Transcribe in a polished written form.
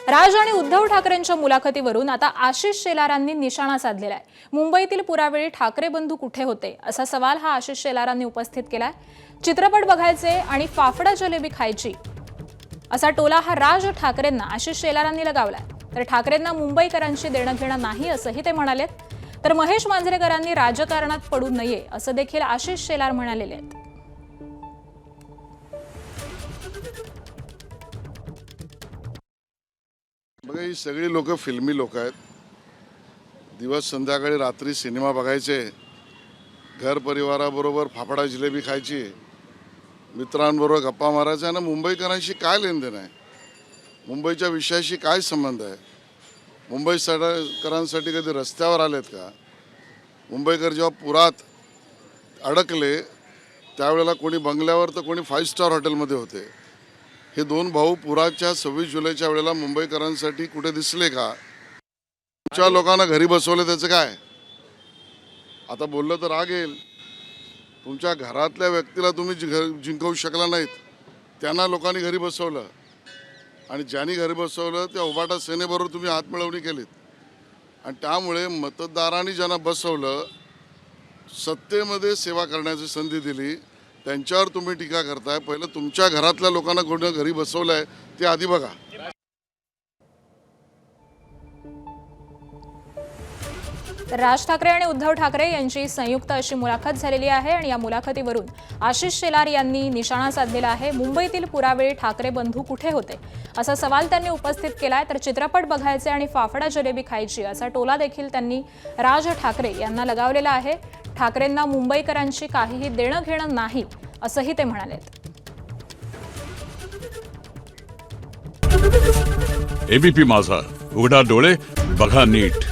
राज आणि उद्धव ठाकरेंच्या मुलाखतीवरून आता आशिष शेलारांनी निशाणा साधलेला आहे। मुंबईतील पुरावेळी ठाकरे बंधू कुठे होते असा सवाल हा आशिष शेलारांनी उपस्थित केलाय। चित्रपट बघायचे आणि फाफडा जलेबी खायची असा टोला हा राज ठाकरेंना आशिष शेलारांनी लगावलाय। तर ठाकरेंना मुंबईकरांशी देणं घेणं नाही असंही ते म्हणालेत। तर महेश मांजरेकरांनी राजकारणात पडू नये असं देखील आशिष शेलार म्हणालेले आहेत। बघा, ही सगळी लोक फिल्मी लोक आहेत। दिवस संध्याकाळी रात्री सिनेमा बघायचे, घर परिवाराबरोबर फाफडा जिलेबी खायची, मित्रांबरोबर गप्पा मारायच्या आणि मुंबईकरांशी काय लेनदेन आहे, मुंबईच्या विषयाशी काय संबंध आहे, मुंबईकरांसाठी कधी रस्त्यावर आलेत का? मुंबईकर जेव्हा पुरात अडकले त्यावेळेला कोणी बंगल्यावर तर कोणी 5 स्टार हॉटेलमध्ये होते। हे दोन भाऊ पुराच्या 26 जुलैच्या वेळेला मुंबईकरांसाठी कुठे दिसले का? तुमच्या लोकांना घरी बसवलं त्याचं काय? आता बोललं तर राग येईल। तुमच्या घरातल्या व्यक्तीला तुम्ही जिंकवू शकला नाहीत, त्यांना लोकांनी घरी बसवलं आणि ज्यांनी घरी बसवलं त्या उभाटा सेनेबरोबर तुम्ही हातमिळवणी केलीत आणि त्यामुळे मतदारांनी ज्यांना बसवलं, सत्तेमध्ये सेवा करण्याची संधी दिली, त्यांच्यावर तुम्ही टीका करताय। पहिलं तुमच्या घरातल्या लोकांना कोणी घरी बसवलंय ते आधी बघा। राज ठाकरे आणि उद्धव ठाकरे यांची संयुक्त अशी मुलाखत झालेली आहे आणि या मुलाखतीवरून आशिष शेलार यांनी निशाणा साधलेला आहे। मुंबईतील पुरावेळी ठाकरे बंधू कुठे होते असा सवाल त्यांनी उपस्थित केलाय। तर चित्रपट बघायचे आणि फाफडा जलेबी खायची असा टोला देखील त्यांनी राज ठाकरे यांना लगावलेला आहे। ठाकरेंना मुंबईकरांशी काहीही देणं घेणं नाही असंही ते म्हणाले। एबीपी माझा, उघडा डोळे बघा नीट।